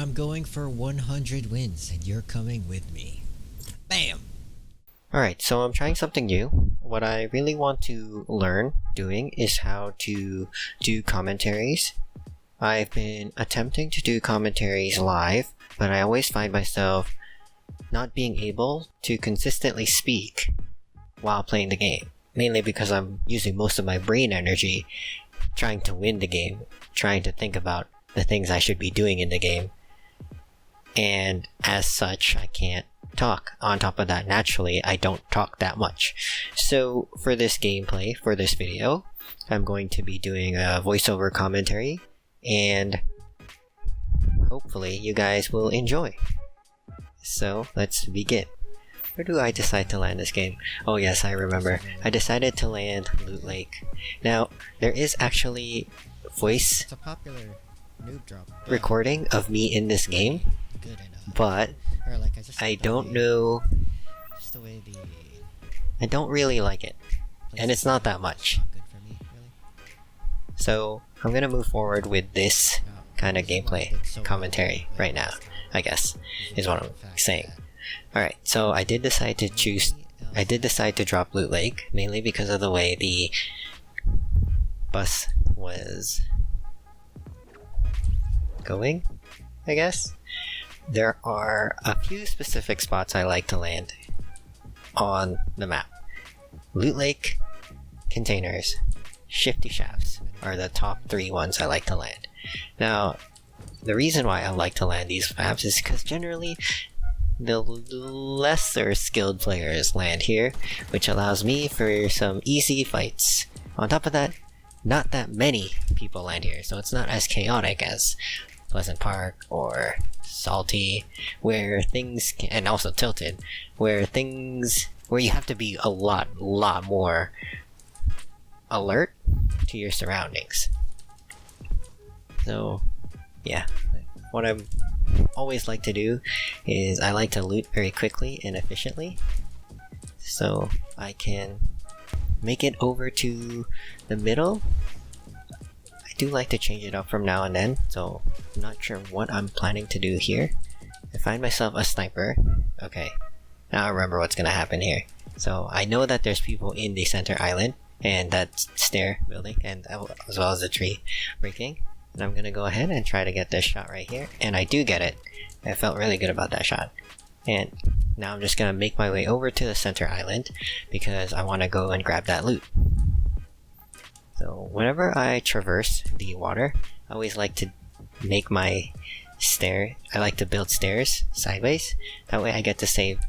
I'm going for 100 wins and you're coming with me. Bam! Alright, so I'm trying something new. What I really want to learn doing is how to do commentaries. I've been attempting to do commentaries live, but I always find myself not being able to consistently speak while playing the game. Mainly because I'm using most of my brain energy trying to win the game, trying to think about the things I should be doing in the game. And as such, I can't talk. On top of that, naturally, I don't talk that much. So for this gameplay, for this video, I'm going to be doing a voiceover commentary, and hopefully you guys will enjoy. So let's begin. Where do I decide to land this game? Oh yes, I remember. I decided to land Loot Lake. Now, there is actually voice It's a popular noob drop. recording of me in this game, Good enough. but Or like I don't know. Just the way the I don't really like it, and it's not that much. not good for me, really. So I'm gonna move forward with this No, kind of this is why I gameplay did so well commentary with right this now, game. I guess, is what I'm The fact saying. that Alright, so I did decide to choose. nobody else I did decide to drop Loot Lake, mainly because of the way the bus was going, I guess. There are a few specific spots I like to land on the map. Loot Lake, containers, shifty shafts are the top 3 ones I like to land. Now, the reason why I like to land these maps is because generally the lesser skilled players land here, which allows me for some easy fights. On top of that, not that many people land here, so it's not as chaotic as Pleasant Park or Salty, where things can, and also Tilted, where you have to be a lot more alert to your surroundings. So, yeah, what I always like to do is I like to loot very quickly and efficiently, so I can make it over to the middle. I do like to change it up from now and then, so I'm not sure what I'm planning to do here. I find myself a sniper. Okay, now I remember what's gonna happen here. So I know that there's people in the center island and that stair building, and as well as the tree breaking. And I'm gonna go ahead and try to get this shot right here, and I do get it. I felt really good about that shot. And now I'm just gonna make my way over to the center island because I want to go and grab that loot. So whenever I traverse the water, I always like to make my I like to build stairs sideways. That way I get to save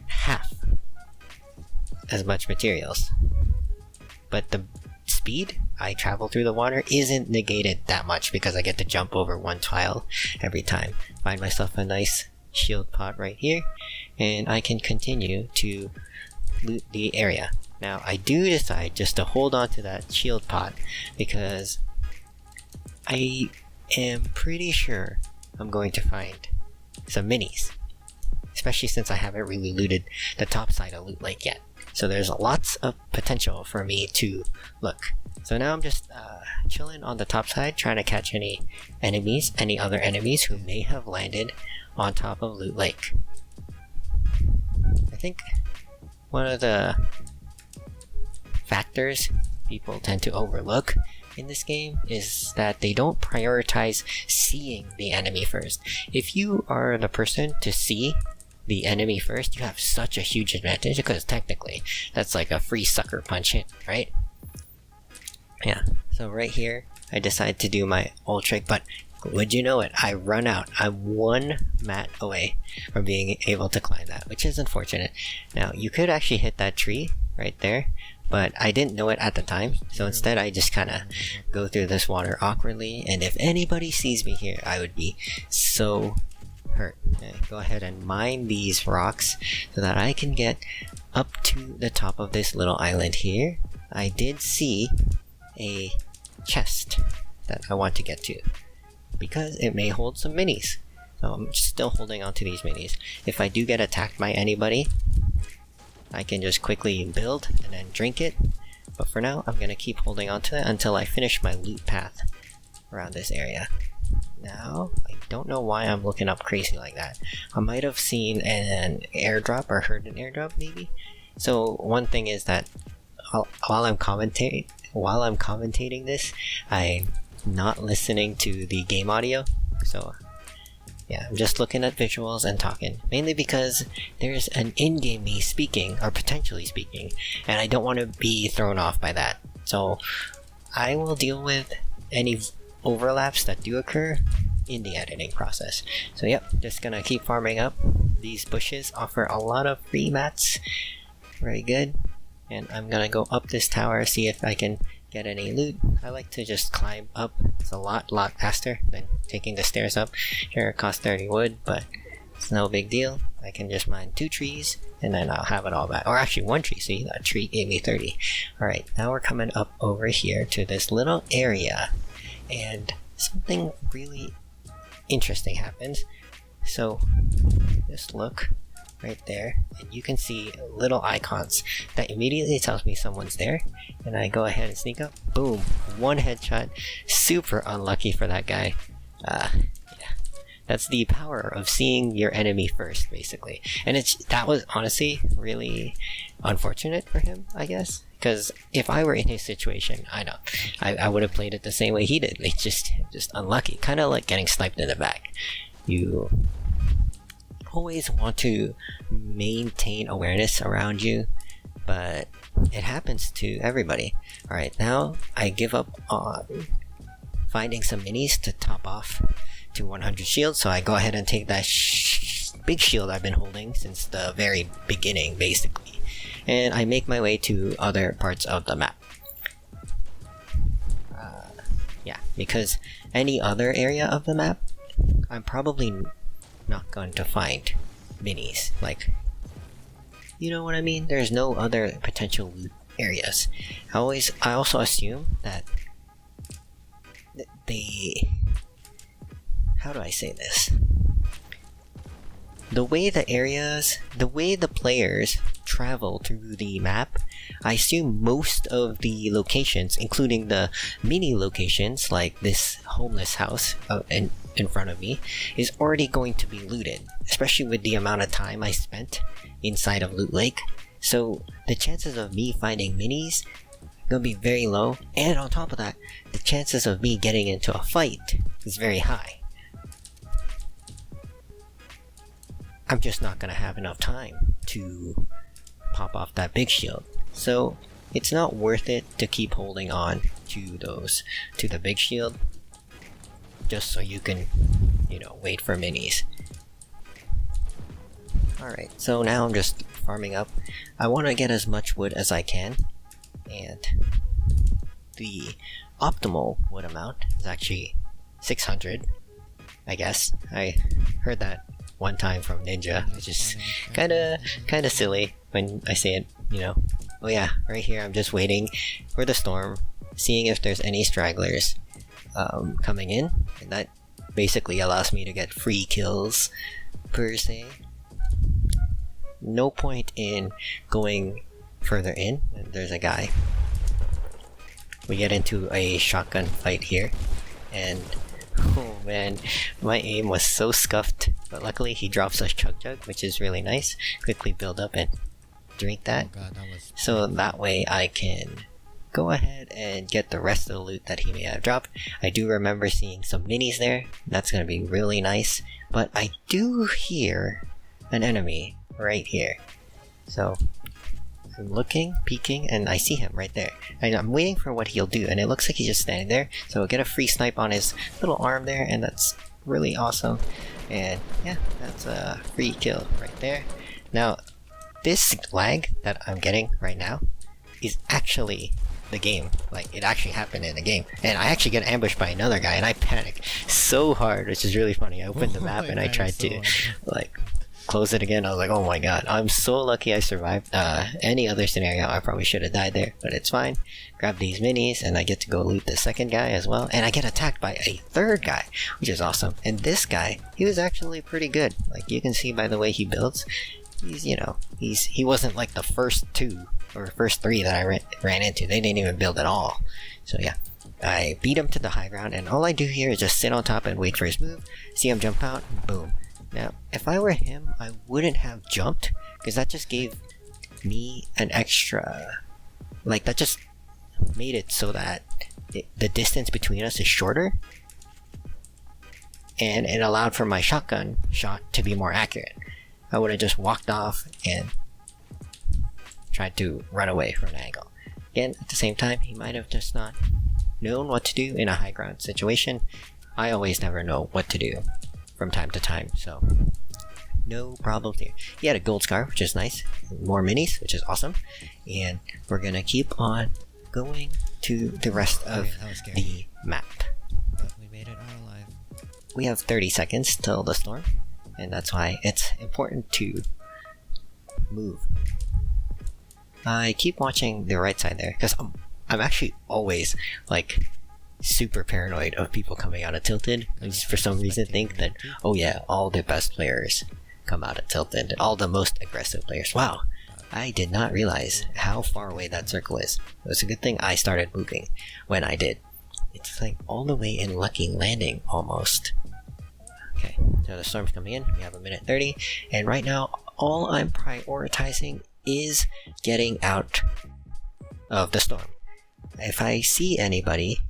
half as much materials. But the speed I travel through the water isn't negated that much because I get to jump over one tile every time. Find myself a nice shield pot right here, and I can continue to loot the area. Now I do decide just to hold on to that shield pot because I am pretty sure I'm going to find some minis, especially since I haven't really looted the top side of Loot Lake yet. So there's lots of potential for me to look. So now I'm just chilling on the top side, trying to catch any other enemies who may have landed on top of Loot Lake. I think one of the factors people tend to overlook in this game is that they don't prioritize seeing the enemy first. If you are the person to see the enemy first, you have such a huge advantage because technically that's like a free sucker punch hit, right? Yeah, so right here I decide to do my ult trick, but would you know it, I run out. I'm one mat away from being able to climb that, which is unfortunate. Now you could actually hit that tree right there, but I didn't know it at the time, so instead I just kind of go through this water awkwardly, and if anybody sees me here, I would be so hurt. Okay, go ahead and mine these rocks so that I can get up to the top of this little island here. I did see a chest that I want to get to because it may hold some minis, so I'm still holding on to these minis. If I do get attacked by anybody, I can just quickly build and then drink it, but for now I'm gonna keep holding on to it until I finish my loot path around this area. now, I don't know why I'm looking up crazy like that. I might have seen an airdrop or heard an airdrop maybe. So one thing is that while I'm commentating this, I'm not listening to the game audio. So yeah, I'm just looking at visuals and talking, mainly because there's an in-game me speaking, or potentially speaking, and I don't want to be thrown off by that. So I will deal with any overlaps that do occur in the editing process. So yep, just gonna keep farming up. These bushes offer a lot of free mats. Very good. And I'm gonna go up this tower, see if I can get any loot. I like to just climb up. It's a lot faster than taking the stairs up. Sure, it costs 30 wood, but it's no big deal. I can just mine 2 trees, and then I'll have it all back. Or actually 1 tree, see, that tree gave me 30. Alright, now we're coming up over here to this little area, and something really interesting happens. So, just look right there, and you can see little icons that immediately tells me someone's there, and I go ahead and sneak up. Boom, 1 headshot. Super unlucky for that guy. Yeah, that's the power of seeing your enemy first, basically. And that was honestly really unfortunate for him, I guess, because if I were in his situation, I would have played it the same way he did. It's just unlucky, kind of like getting sniped in the back. You always want to maintain awareness around you, but it happens to everybody. Alright, now I give up on finding some minis to top off to 100 shields, so I go ahead and take that big shield I've been holding since the very beginning, basically, and I make my way to other parts of the map. Yeah, because any other area of the map, I'm probably not going to find minis. Like, you know what I mean? There's no other potential loot areas. I also assume that how do I say this? The way the players travel through the map, I assume most of the locations, including the mini locations like this homeless house in front of me, is already going to be looted, especially with the amount of time I spent inside of Loot Lake. So the chances of me finding minis are gonna be very low, and on top of that, the chances of me getting into a fight is very high. I'm just not gonna have enough time to pop off that big shield. So it's not worth it to keep holding on to the big shield, just so you can, wait for minis. Alright, so now I'm just farming up. I want to get as much wood as I can, and the optimal wood amount is actually 600, I guess. I heard that one time from Ninja, which is kinda silly when I say it, Oh yeah, right here I'm just waiting for the storm, seeing if there's any stragglers coming in, and that basically allows me to get free kills, per se. No point in going further in. There's a guy. We get into a shotgun fight here, and oh man, my aim was so scuffed, but luckily he drops a chug jug, which is really nice. Quickly build up and drink that. Oh god, that was... So that way I can go ahead and get the rest of the loot that he may have dropped. I do remember seeing some minis there. That's gonna be really nice. But I do hear an enemy right here. So I'm looking, peeking, and I see him right there. And I'm waiting for what he'll do, and it looks like he's just standing there. So I'll get a free snipe on his little arm there, and that's really awesome. And yeah, that's a free kill right there. Now, this lag that I'm getting right now is actually the game. Like, it actually happened in the game. And I actually get ambushed by another guy, and I panic so hard, which is really funny. I opened the map and I tried to, close it again. I was like, oh my god, I'm so lucky I survived. Any other scenario, I probably should have died there, but it's fine. Grab these minis, and I get to go loot the second guy as well. And I get attacked by a third guy, which is awesome. And this guy, he was actually pretty good. Like, you can see by the way he builds. He wasn't like the first 2 or first 3 that I ran into. They didn't even build at all. So yeah, I beat him to the high ground, and all I do here is just sit on top and wait for his move, see him jump out, and boom. Now, if I were him, I wouldn't have jumped, because that just gave me an extra... Like, that just made it so that the distance between us is shorter, and it allowed for my shotgun shot to be more accurate. I would have just walked off and tried to run away from an angle. Again, at the same time, he might have just not known what to do in a high ground situation. I always never know what to do from time to time, so no problem here. He had a gold scar, which is nice. More minis, which is awesome. And we're gonna keep on going to the rest of the map. But we made it out alive. We have 30 seconds till the storm, and that's why it's important to move. I keep watching the right side there, because I'm actually always, like, super paranoid of people coming out of Tilted. I just for some reason think that, oh yeah, all the best players come out of Tilted, all the most aggressive players. Wow, I did not realize how far away that circle is. It's a good thing I started moving when I did. It's like all the way in Lucky Landing almost. Okay, so the storm's coming in. We have a minute 30, and right now all I'm prioritizing is getting out of the storm. If I see anybody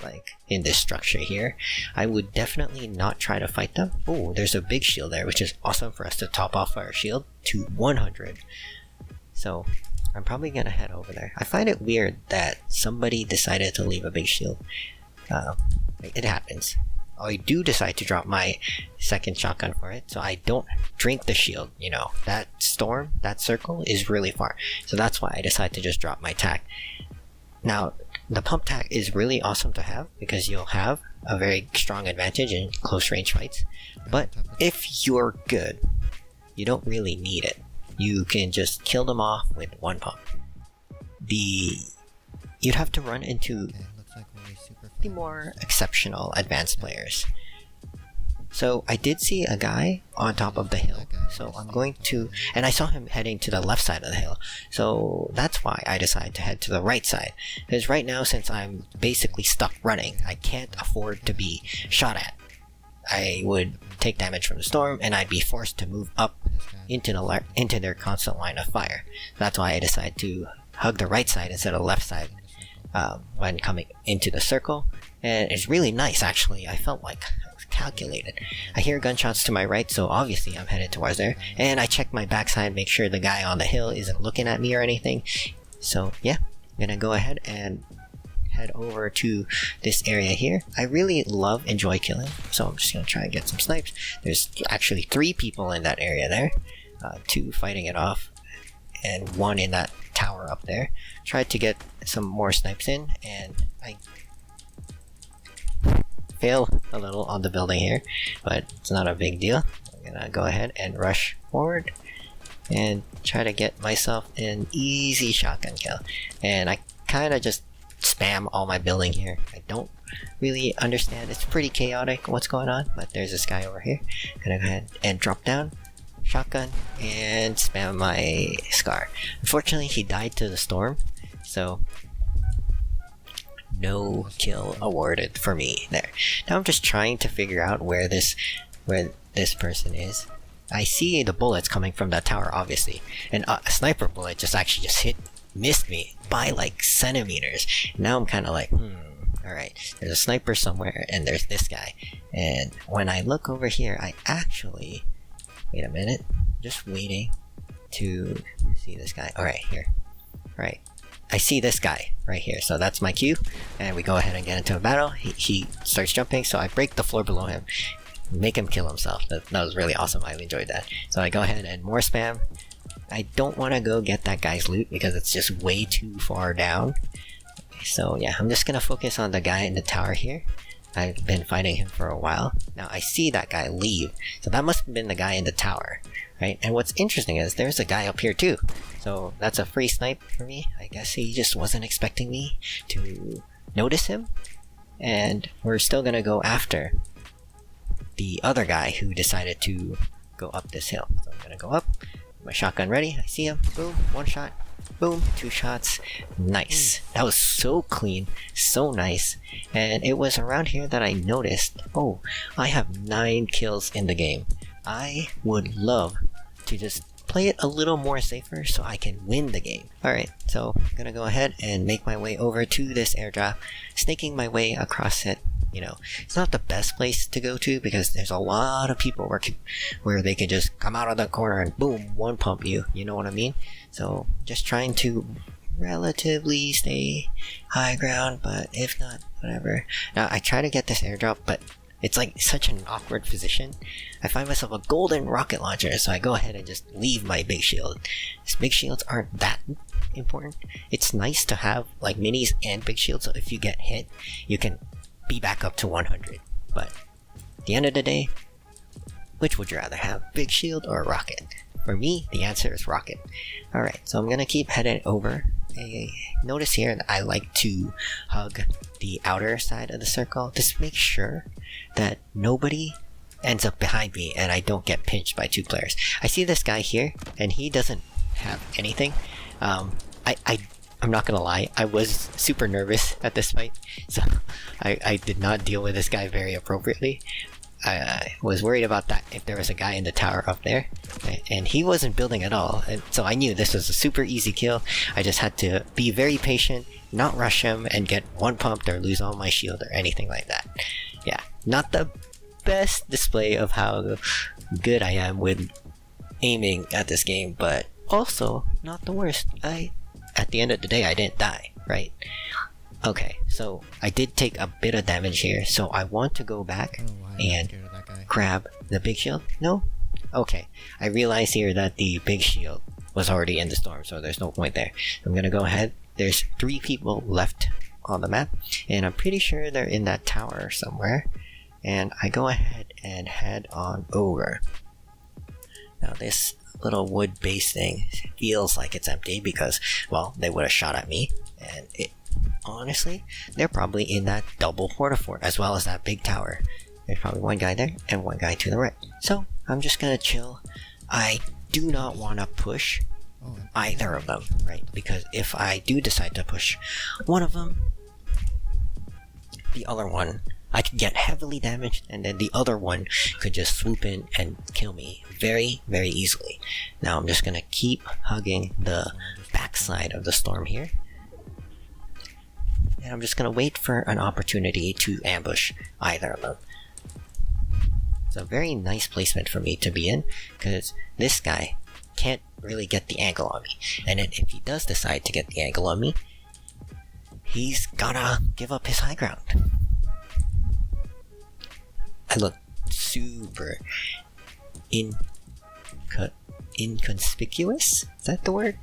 like in this structure here, I would definitely not try to fight them. Oh, there's a big shield there, which is awesome for us to top off our shield to 100. So I'm probably gonna head over there. I find it weird that somebody decided to leave a big shield. It happens. I do decide to drop my second shotgun for it, so I don't drink the shield. You know, that storm, that circle is really far, so that's why I decide to just drop my tack. Now, the pump tack is really awesome to have, because you'll have a very strong advantage in close range fights. But if you're good, you don't really need it. You can just kill them off with one pump. You'd have to run into the more exceptional advanced players. So I did see a guy on top of the hill, so I'm going to, and I saw him heading to the left side of the hill, so that's why I decided to head to the right side. Because right now, since I'm basically stuck running, I can't afford to be shot at. I would take damage from the storm, and I'd be forced to move up into their constant line of fire. That's why I decided to hug the right side instead of the left side when coming into the circle. And it's really nice, actually. I felt like I was calculated. I hear gunshots to my right, so obviously I'm headed towards there. And I check my backside, make sure the guy on the hill isn't looking at me or anything. So yeah, I'm gonna go ahead and head over to this area here. I really enjoy killing, so I'm just gonna try and get some snipes. There's actually 3 people in that area there, 2 fighting it off, and 1 in that tower up there. Tried to get some more snipes in, and I fail a little on the building here, but it's not a big deal. I'm gonna go ahead and rush forward and try to get myself an easy shotgun kill. And I kind of just spam all my building here. I don't really understand. It's pretty chaotic what's going on, but there's this guy over here. Gonna go ahead and drop down, shotgun, and spam my scar. Unfortunately, he died to the storm, so no kill awarded for me there. Now I'm just trying to figure out where this person is. I see the bullets coming from that tower, obviously, and a sniper bullet just missed me by like centimeters. Now I'm kind of like, alright, there's a sniper somewhere, and there's this guy. And when I look over here, I actually, wait a minute, just waiting to see this guy. Alright, here. Alright, I see this guy right here, so that's my cue, and we go ahead and get into a battle. He starts jumping, so I break the floor below him, make him kill himself. That was really awesome. I enjoyed that. So I go ahead and more spam. I don't want to go get that guy's loot because it's just way too far down. So yeah, I'm just gonna focus on the guy in the tower here. I've been fighting him for a while. Now I see that guy leave, so that must have been the guy in the tower, right? And what's interesting is there's a guy up here too. So that's a free snipe for me. I guess he just wasn't expecting me to notice him. And we're still gonna go after the other guy who decided to go up this hill. So I'm gonna go up, my shotgun ready, I see him, boom, one shot, Boom, 2 shots. Nice. That was so clean, so nice. And it was around here that I noticed, oh, I have 9 kills in the game. I would love to just play it a little more safer so I can win the game. Alright, so I'm gonna go ahead and make my way over to this airdrop, snaking my way across it. You know, it's not the best place to go to because there's a lot of people where they can just come out of the corner and boom, one pump you. You know what I mean? So just trying to relatively stay high ground, but if not, whatever. Now I try to get this airdrop, but it's like such an awkward position. I find myself a golden rocket launcher, so I go ahead and just leave my big shield. These big shields aren't that important. It's nice to have like minis and big shields, so if you get hit, you can be back up to 100. But at the end of the day, which would you rather have, big shield or rocket? For me, the answer is rocket. Alright, so I'm gonna keep heading over. Notice here that I like to hug the outer side of the circle. Just make sure that nobody ends up behind me and I don't get pinched by 2 players. I see this guy here, and he doesn't have anything. I'm not gonna lie, I was super nervous at this fight, so I did not deal with this guy very appropriately. I was worried about that if there was a guy in the tower up there, and he wasn't building at all, and so I knew this was a super easy kill. I just had to be very patient, not rush him, and get 1 pumped or lose all my shield or anything like that. Yeah, not the best display of how good I am with aiming at this game, but also not the worst. At the end of the day, I didn't die, right? Okay, so I did take a bit of damage here, so I want to go back and grab the big shield. No? Okay, I realize here that the big shield was already in the storm, so there's no point there. I'm gonna go ahead. There's 3 people left on the map, and I'm pretty sure they're in that tower somewhere. And I go ahead and head on over. Now this little wood base thing feels like it's empty because, well, they would have shot at me, and honestly, they're probably in that double porta fort as well as that big tower. There's probably 1 guy there and 1 guy to the right. So I'm just gonna chill. I do not want to push either of them, right? Because if I do decide to push one of them, the other one, I could get heavily damaged, and then the other one could just swoop in and kill me very, very easily. Now I'm just gonna keep hugging the backside of the storm here. And I'm just gonna wait for an opportunity to ambush either of them. It's a very nice placement for me to be in, because this guy can't really get the angle on me. And then if he does decide to get the angle on me, he's gonna give up his high ground. I look super inconspicuous? Is that the word?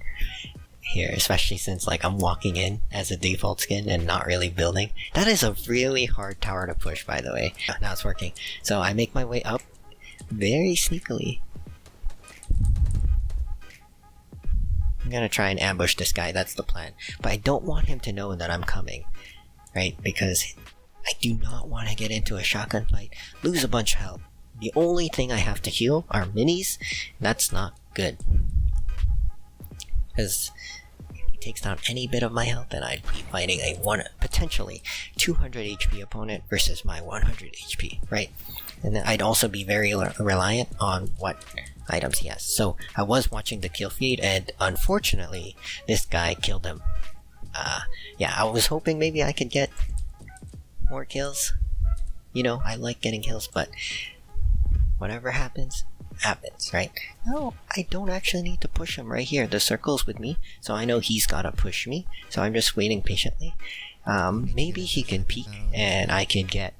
Here, especially since like I'm walking in as a default skin and not really building. That is a really hard tower to push, by the way. Now it's working. So I make my way up very sneakily. I'm gonna try and ambush this guy, that's the plan. But I don't want him to know that I'm coming, right? Because I do not want to get into a shotgun fight, lose a bunch of health. The only thing I have to heal are minis. That's not good. Because if he takes down any bit of my health, then I'd be fighting a potentially 200 HP opponent versus my 100 HP, right? And then I'd also be very reliant on what items he has. So I was watching the kill feed, and unfortunately, this guy killed him. Yeah, I was hoping maybe I could get more kills. You know, I like getting kills, but whatever happens, right? No, I don't actually need to push him right here. The circle's with me, so I know he's gotta push me. So I'm just waiting patiently. Maybe he can peek and I can get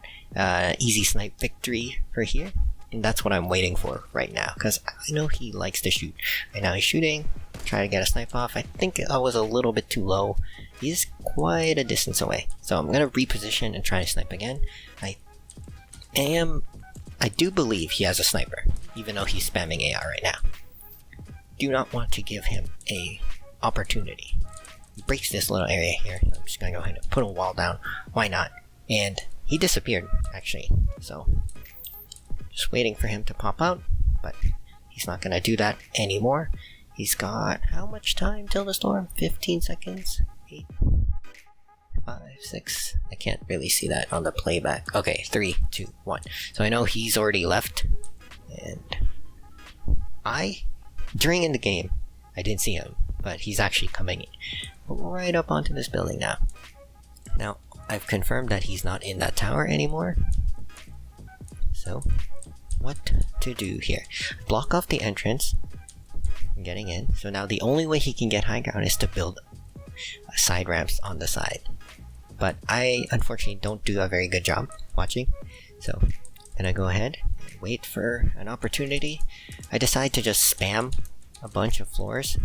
easy snipe victory for here. And that's what I'm waiting for right now, because I know he likes to shoot. Right now he's shooting, trying to get a snipe off. I think I was a little bit too low. He's quite a distance away. So I'm gonna reposition and try to snipe again. I do believe he has a sniper, even though he's spamming AR right now. Do not want to give him a opportunity. He breaks this little area here. I'm just gonna go ahead and put a wall down. Why not? And he disappeared, actually. So, just waiting for him to pop out, but he's not gonna do that anymore. He's got how much time till the storm? 15 seconds? 8, 5, 6. I can't really see that on the playback. Okay, 3, 2, 1. So I know he's already left. And during in the game, I didn't see him, but he's actually coming right up onto this building now. Now, I've confirmed that he's not in that tower anymore. So, what to do here? Block off the entrance. Getting in. So now the only way he can get high ground is to build side ramps on the side. But I unfortunately don't do a very good job watching. So, I'm gonna go ahead and wait for an opportunity. I decide to just spam a bunch of floors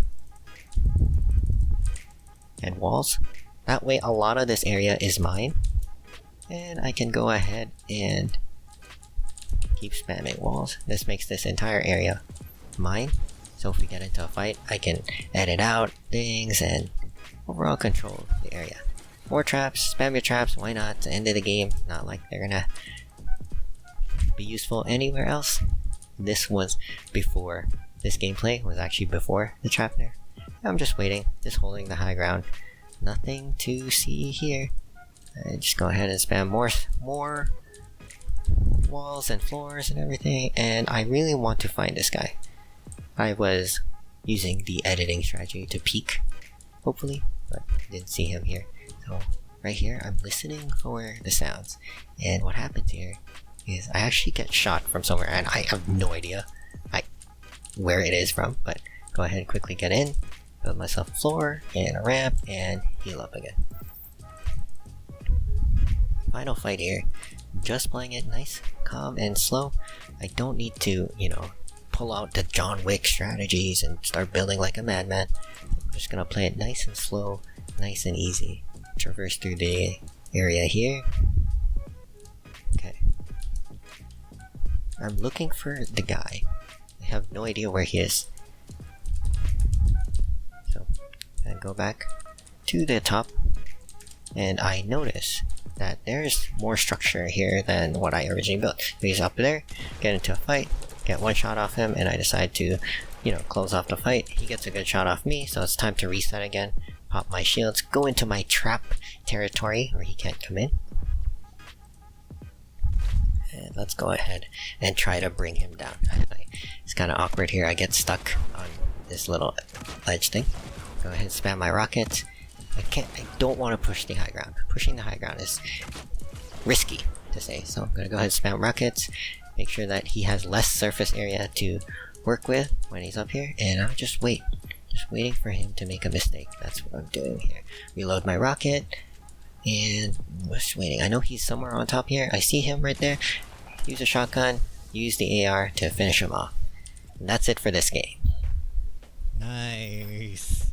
and walls. That way a lot of this area is mine. And I can go ahead and keep spamming walls. This makes this entire area mine. So if we get into a fight, I can edit out things and overall control the area. More traps, spam your traps, why not? It's the end of the game. Not like they're gonna be useful anywhere else. This was before, this gameplay was actually before the trap there. I'm just waiting, just holding the high ground. Nothing to see here. I just go ahead and spam more walls and floors and everything. And I really want to find this guy. I was using the editing strategy to peek, hopefully, but didn't see him here. So right here, I'm listening for the sounds, and what happens here is I actually get shot from somewhere, and I have no idea where it is from, but go ahead and quickly get in, build myself a floor and a ramp, and heal up again. Final fight here, just playing it nice, calm, and slow. I don't need to, pull out the John Wick strategies and start building like a madman. I'm just gonna play it nice and slow, nice and easy. Traverse through the area here. Okay. I'm looking for the guy. I have no idea where he is. So, I go back to the top, and I notice that there's more structure here than what I originally built. So he's up there, get into a fight, get one shot off him, and I decide to, close off the fight. He gets a good shot off me, so it's time to reset again. Pop my shields, go into my trap territory where he can't come in. And let's go ahead and try to bring him down. It's kind of awkward here. I get stuck on this little ledge thing. Go ahead and spam my rockets. I don't want to push the high ground. Pushing the high ground is risky to say, so I'm gonna go ahead and spam rockets. Make sure that he has less surface area to work with when he's up here, and I'll just wait. Just waiting for him to make a mistake. That's what I'm doing here. Reload my rocket, and just waiting. I know he's somewhere on top here. I see him right there. Use a shotgun, use the AR to finish him off. And that's it for this game. Nice.